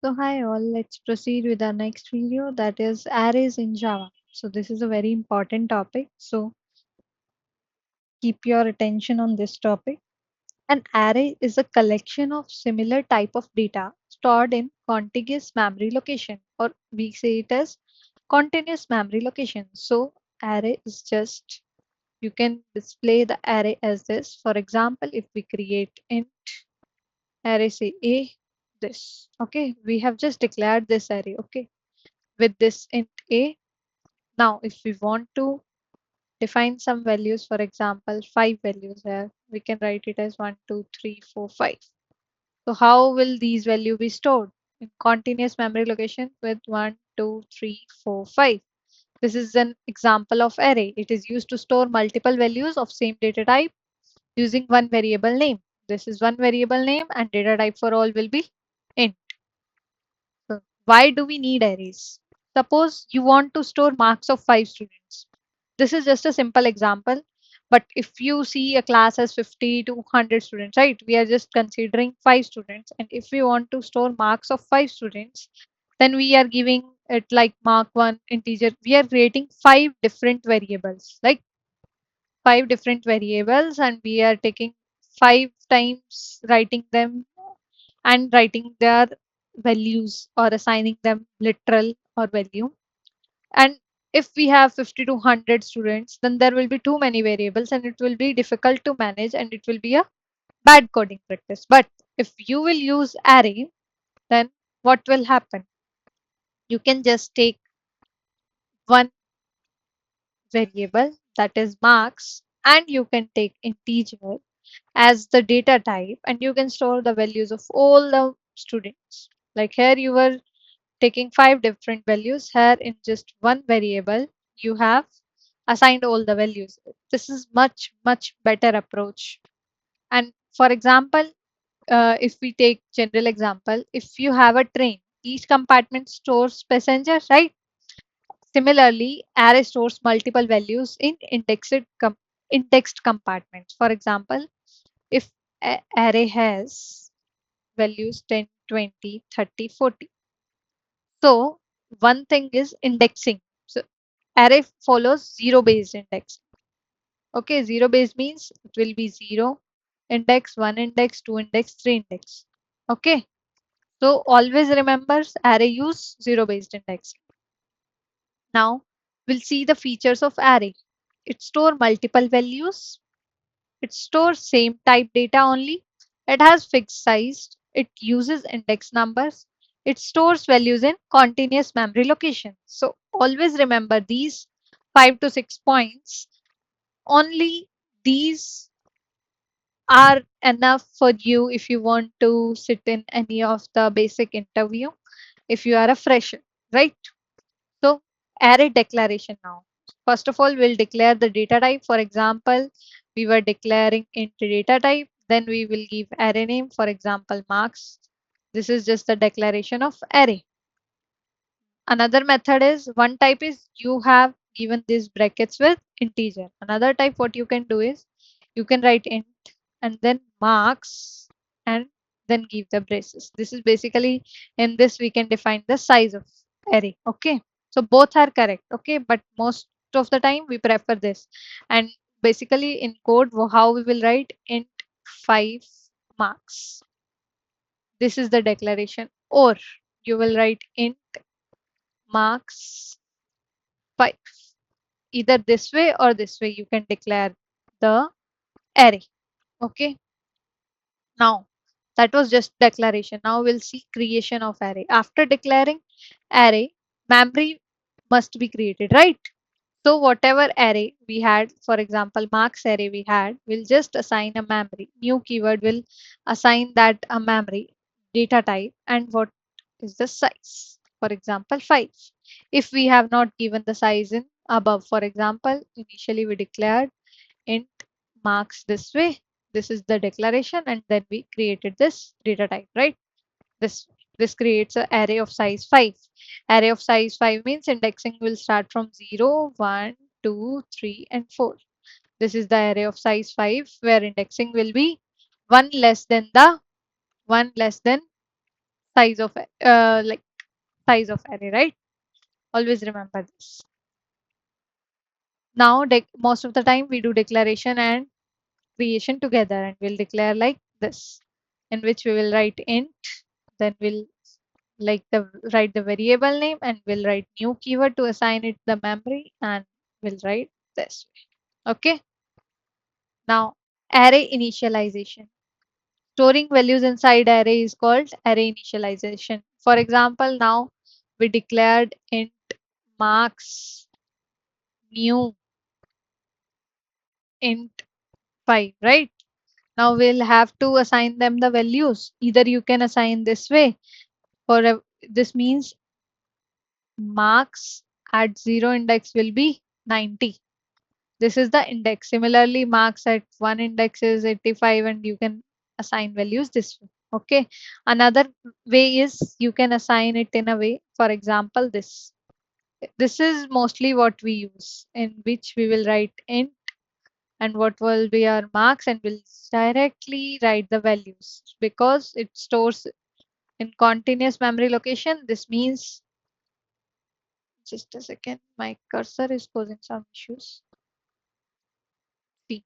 So hi all, let's proceed with our next video, that is arrays in Java. So this is a very important topic. So keep your attention on this topic. An array is a collection of similar type of data stored in contiguous memory location, or we say it as continuous memory location. So array is just, you can display the array as this. For example, if we create int array say a, this, okay, we have just declared this array, okay, with this int a. Now, if we want to define some values, for example, five values here, we can write it as 1, 2, 3, 4, 5. So how will these values be stored? In continuous memory location with 1, 2, 3, 4, 5. This is an example of array. It is used to store multiple values of same data type using one variable name. This is one variable name and data type for all will be int. So why do we need arrays? Suppose you want to store marks of 5 students. This is just a simple example. But if you see a class has 50 to 100 students, right? We are just considering 5 students. And if we want to store marks of 5 students, then we are giving it like mark one integer. We are creating five different variables, like five different variables, and we are taking five times writing them and writing their values or assigning them literal or value. And if we have 50 to 100 students, then there will be too many variables and it will be difficult to manage and it will be a bad coding practice. But if you will use array, then what will happen? You can just take one variable, that is marks, and you can take integer as the data type and you can store the values of all the students. Like here you were taking five different values, here in just one variable you have assigned all the values. This is much better approach. And for example, if we take general example, if you have a train, each compartment stores passengers, right? Similarly, array stores multiple values in indexed compartments. For example, if array has values 10, 20, 30, 40. So one thing is indexing. So array follows zero based index. Okay, zero based means it will be zero index, one index, two index, three index. Okay, so always remembers array use zero based index. Now we'll see the features of array. It store multiple values. It stores same type data only. It has fixed size. It uses index numbers. It stores values in continuous memory location. So always remember these 5 to 6 points. Only these are enough for you if you want to sit in any of the basic interview if you are a fresher, right? So array declaration now. First of all, we'll declare the data type. For example, we were declaring int data type. Then we will give array name, for example, marks. This is just the declaration of array. Another method is one type is you have given these brackets with integer. Another type what you can do is you can write int and then marks and then give the braces. This is basically in this we can define the size of array. Okay. So both are correct. Okay. But most of the time we prefer this. And basically in code how we will write int 5 marks. This is the declaration. Or you will write int marks 5. Either this way or this way you can declare the array. Okay. Now that was just declaration. Now we'll see creation of array. After declaring array, memory must be created, right? So whatever array we had, for example, marks array we had, we'll just assign a memory. New keyword will assign that a memory data type and what is the size. For example, 5. If we have not given the size in above, for example, initially we declared int marks this way. This is the declaration and then we created this data type, right? This this creates an array of size 5. Array of size 5 means indexing will start from 0, 1, 2, 3, and 4. This is the array of size 5 where indexing will be 1 less than size of like size of array, right? Always remember this. Now most of the time we do declaration and creation together, and we'll declare like this, in which we will write int, then we'll like the write the variable name, and we'll write new keyword to assign it the memory, and we'll write this way. Okay. Now array initialization. Storing values inside array is called array initialization. For example, now we declared int marks new int 5, right? Now we'll have to assign them the values. Either you can assign this way, this means marks at 0 index will be 90. This is the index. Similarly, marks at 1 index is 85, and you can assign values this way. Okay. Another way is you can assign it in a way. For example, this. This is mostly what we use, in which we will write int and what will be our marks, and we'll directly write the values because it stores in continuous memory location. This means, just a second, my cursor is causing some issues. See,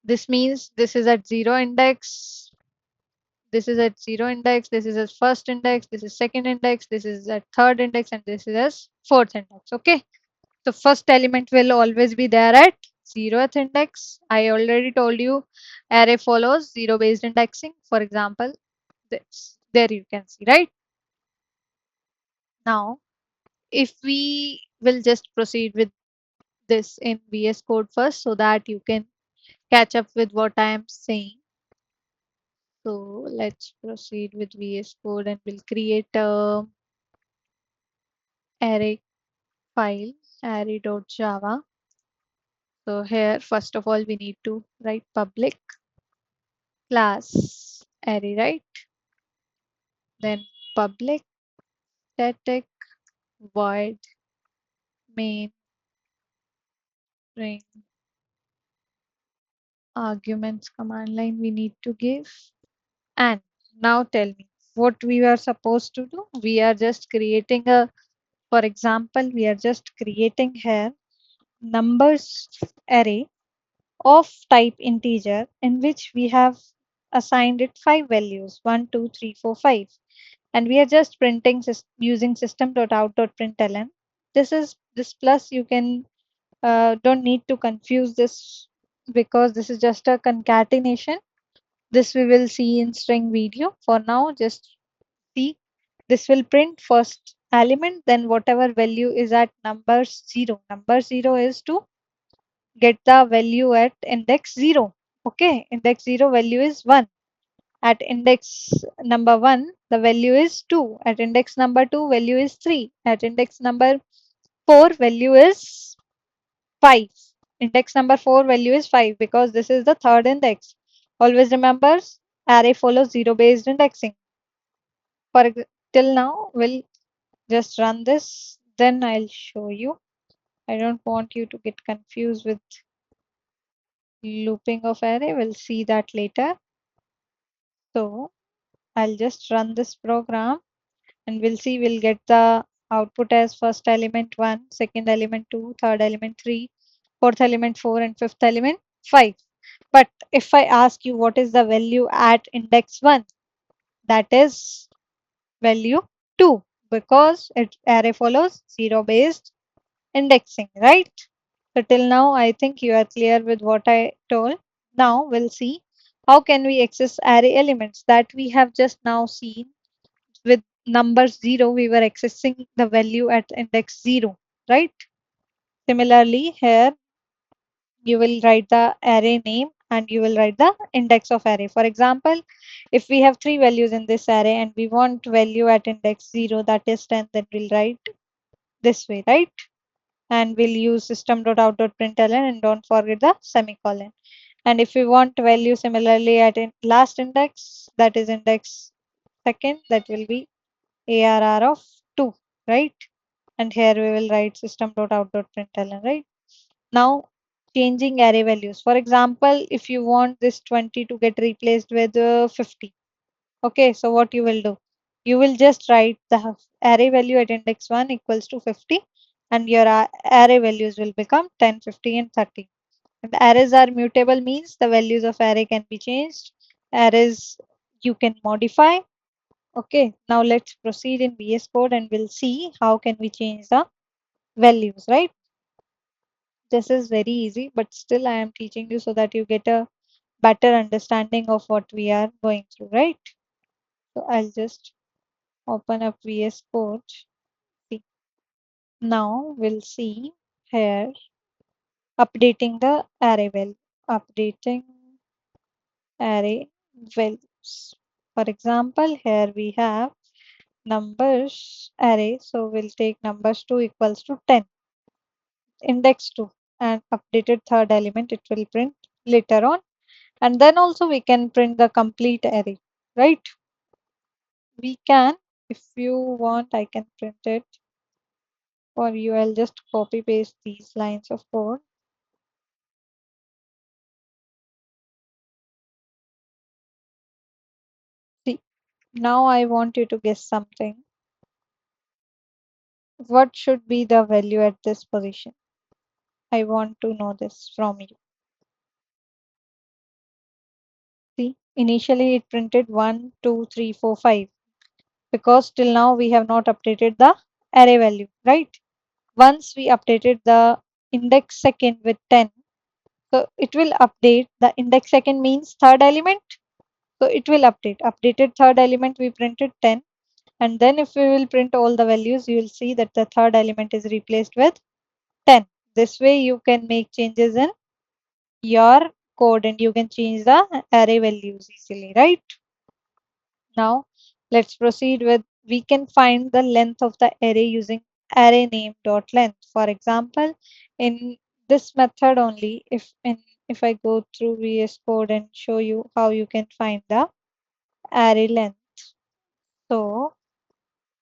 this means this is at 0 index, this is at 0 index, this is at first index, this is second index, this is at third index, and this is as fourth index. Okay. The first element will always be there at 0th index. I already told you array follows 0 based indexing. For example, this. There you can see, right? Now, if we will just proceed with this in VS Code first so that you can catch up with what I am saying. So let's proceed with VS Code, and we'll create a array file, array.java. So here, first of all, we need to write public class array, right? Then public static void main string arguments command line we need to give. And now tell me what we are supposed to do. We are just creating a, for example, we are just creating here numbers array of type integer, in which we have assigned it 5 values, 1 2 3 4 5, and we are just printing using system.out.println. This plus, you can don't need to confuse this because this is just a concatenation. This we will see in string video. For now, just see, this will print first element, then whatever value is at number 0. Number 0 is to get the value at index 0. Okay, index 0 value is 1. At index number 1, the value is 2. At index number 2, value is 3. At index number 4, value is 5. Index number 4 value is 5 because this is the third index. Always remember, array follows 0 based indexing. Till now, we'll just run this, then I'll show you. I don't want you to get confused with looping of array. We'll see that later. So I'll just run this program, and we'll see, we'll get the output as first element 1, second element 2, third element 3, fourth element 4, and fifth element 5. But if I ask you what is the value at index 1, that is value 2, because it array follows 0 based indexing, right? So till now, I think you are clear with what I told. Now we'll see how can we access array elements that we have just now seen. With number 0, we were accessing the value at index 0, right? Similarly, here you will write the array name and you will write the index of array. For example, if we have 3 values in this array and we want value at index 0, that is 10, then we'll write this way, right? And we'll use system.out.println, and don't forget the semicolon. And if we want value similarly at last index, that is index second, that will be ARR of 2, right? And here we will write system.out.println, right? Now, changing array values. For example, if you want this 20 to get replaced with 50, Okay, so what you will do? You will just write the array value at index 1 equals to 50, and your array values will become 10, 50, and 30. And arrays are mutable, means the values of array can be changed. Arrays you can modify. Okay, now let's proceed in VS Code and we'll see how can we change the values, right? This is very easy, but still I am teaching you so that you get a better understanding of what we are going through, right? So I'll just open up VS Code. See. Now we'll see here updating the array value, updating array values. For example, here we have numbers array. So we'll take numbers 2 equals to 10, index 2, and updated third element it will print later on. And then also we can print the complete array, right? We can, if you want, I can print it for you. I'll just copy paste these lines of code. See, now I want you to guess something. What should be the value at this position? I want to know this from you. See, initially it printed 1, 2, 3, 4, 5 because till now we have not updated the array value, right? Once we updated the index second with 10, so it will update. The index second means third element. So it will update. Updated third element we printed 10. And then if we will print all the values, you will see that the third element is replaced with 10. This way you can make changes in your code and you can change the array values easily, right? Now let's proceed with, we can find the length of the array using array name dot length. For example, in this method only, if I go through VS Code and show you how you can find the array length. So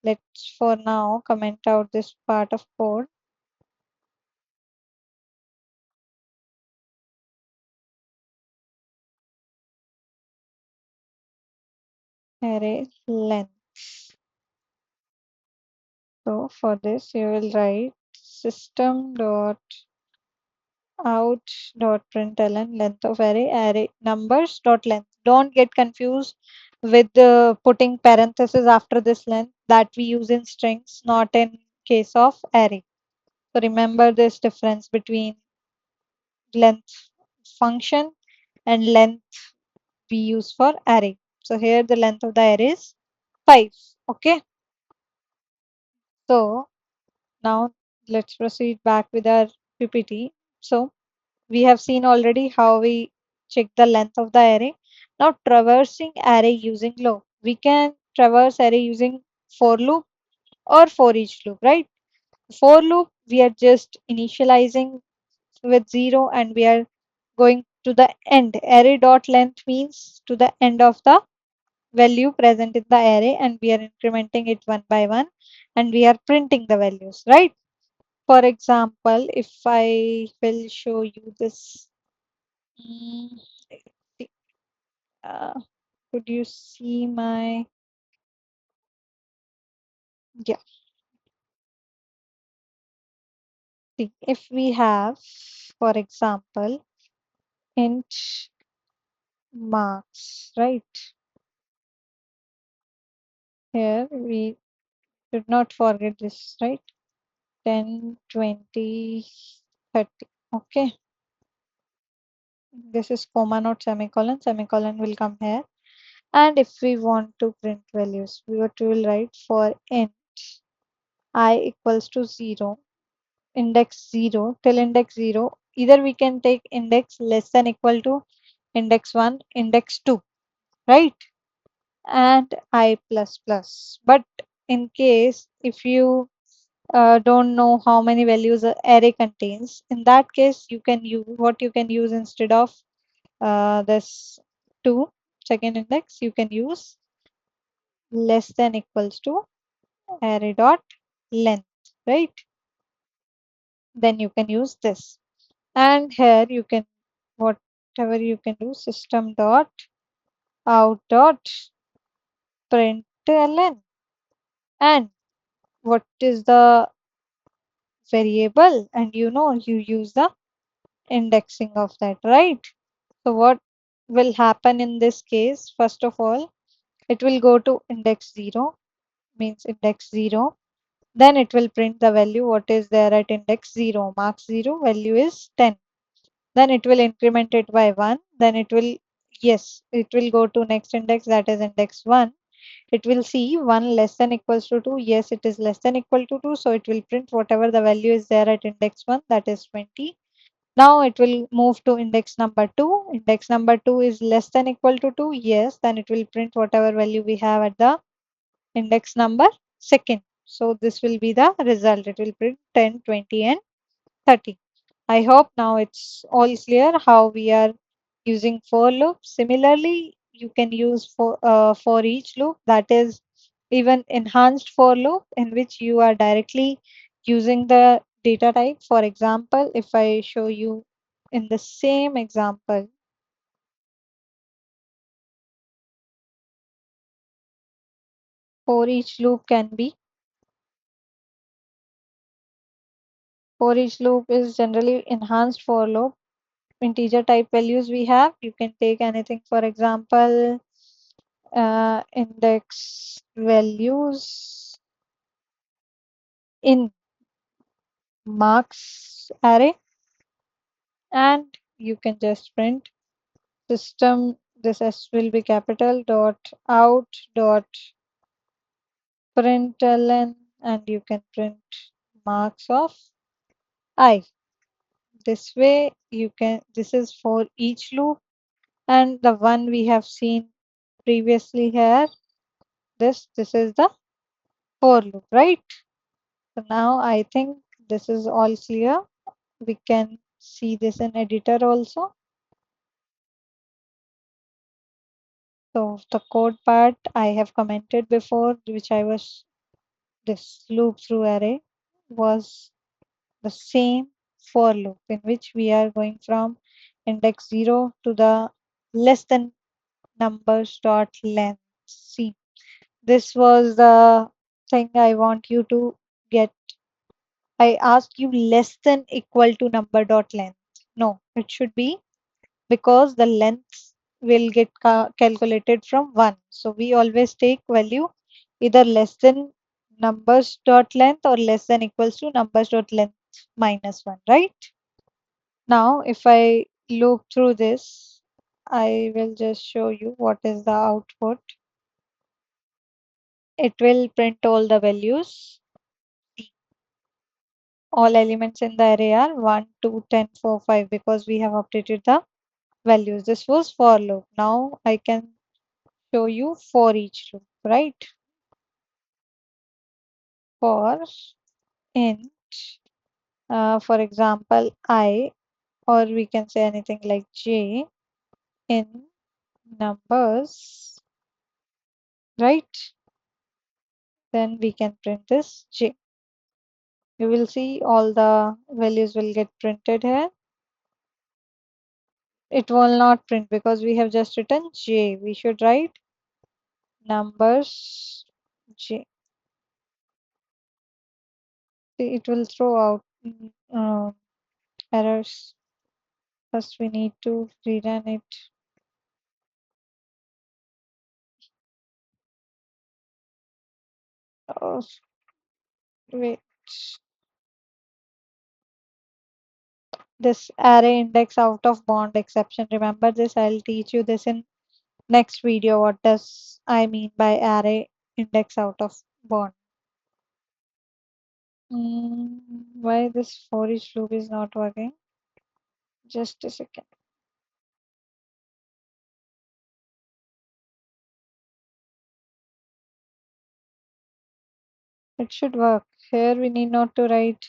let's for now comment out this part of code. Array length. So for this you will write system dot out dot println length of array numbers dot length. Don't get confused with putting parentheses after this length that we use in strings, not in case of array. So remember this difference between length function and length we use for array. So here the length of the array is 5. Okay. So now let's proceed back with our PPT. So we have seen already how we check the length of the array. Now traversing array using loop. We can traverse array using for loop or for each loop, right? For loop, we are just initializing with 0 and we are going to the end. Array dot length means to the end of the value present in the array and we are incrementing it one by one and we are printing the values, right? For example, if I will show you this, mm, uh, could you see my, yeah, see, if we have, for example, int marks, right? Here we should not forget this, right? 10, 20, 30. Okay. This is comma not semicolon. Semicolon will come here. And if we want to print values, we will write for int I equals to 0, index 0 till index 0. Either we can take index less than equal to index 1, index 2, right? And I plus plus. But in case if you don't know how many values an array contains, in that case you can use what you can use instead of this 2 second index, you can use less than equals to array dot length, right? Then you can use this. And here you can, whatever you can do, system dot out dot println, and what is the variable, and you use the indexing of that, right? So what will happen in this case? First of all, it will go to index 0, means index 0. Then it will print the value what is there at index 0. Mark 0, value is 10. Then it will increment it by 1. Then it will, yes, it will go to next index, that is index 1. It will see 1 less than equals to 2. Yes, it is less than equal to 2. So it will print whatever the value is there at index 1, that is 20. Now it will move to index number 2. Index number 2 is less than equal to 2. Yes, then it will print whatever value we have at the index number second. So this will be the result. It will print 10, 20, and 30. I hope now it's all clear how we are using for loop. Similarly, you can use for each loop, that is even enhanced for loop, in which you are directly using the data type. For example, if I show you in the same example, for each loop can be, for each loop is generally enhanced for loop. Integer type values we have, you can take anything, for example, index values in marks array, and you can just print system, this s will be capital dot out dot println, and you can print marks of I. This way you can, this is for each loop, and the one we have seen previously here, this is the for loop, right? So now I think this is all clear. We can see this in editor also. So the code part I have commented before, which I was, this loop through array was the same for loop, in which we are going from index 0 to the less than numbers dot length. See, this was the thing I want you to get. I asked you less than equal to number dot length. No, it should be, because the length will get calculated from 1. So we always take value either less than numbers dot length or less than equals to numbers dot length minus 1, right? Now if I loop through this, I will just show you what is the output. It will print all the values. All elements in the array are 1, 2, 10, 4, 5, because we have updated the values. This was for loop. Now I can show you for each loop, right? For int, for example, I, or we can say anything like j in numbers, right? Then we can print this j. You will see all the values will get printed here. It will not print because we have just written j. We should write numbers j. See, it will throw out errors. First we need to rerun it. Oh, wait. This array index out of bond exception. Remember this, I'll teach you this in next video. What does I mean by array index out of bond? Why this for each loop is not working? Just a second. It should work. Here we need not to write.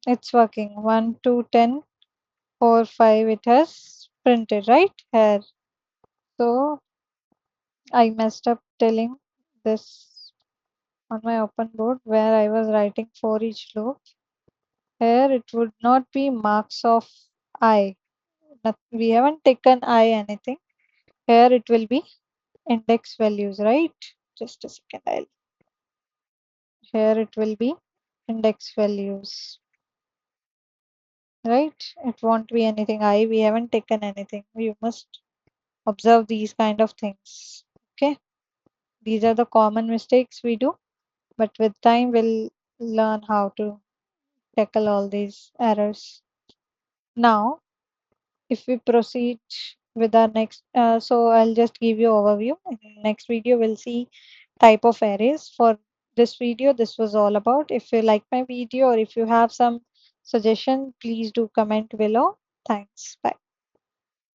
It's working. 1, 2, 10, 4, 5. It has printed right here. So I messed up telling this on my open board where I was writing for each loop. Here it would not be marks of I. We haven't taken I anything. Here it will be index values, right? Just a second. Here it will be index values, right? It won't be anything I. We haven't taken anything. You must observe these kind of things. Okay. These are the common mistakes we do, but with time we'll learn how to tackle all these errors. Now, if we proceed with our next, so I'll just give you overview. In the next video, we'll see type of arrays. For this video, this was all about. If you like my video or if you have some suggestion, please do comment below. Thanks. Bye.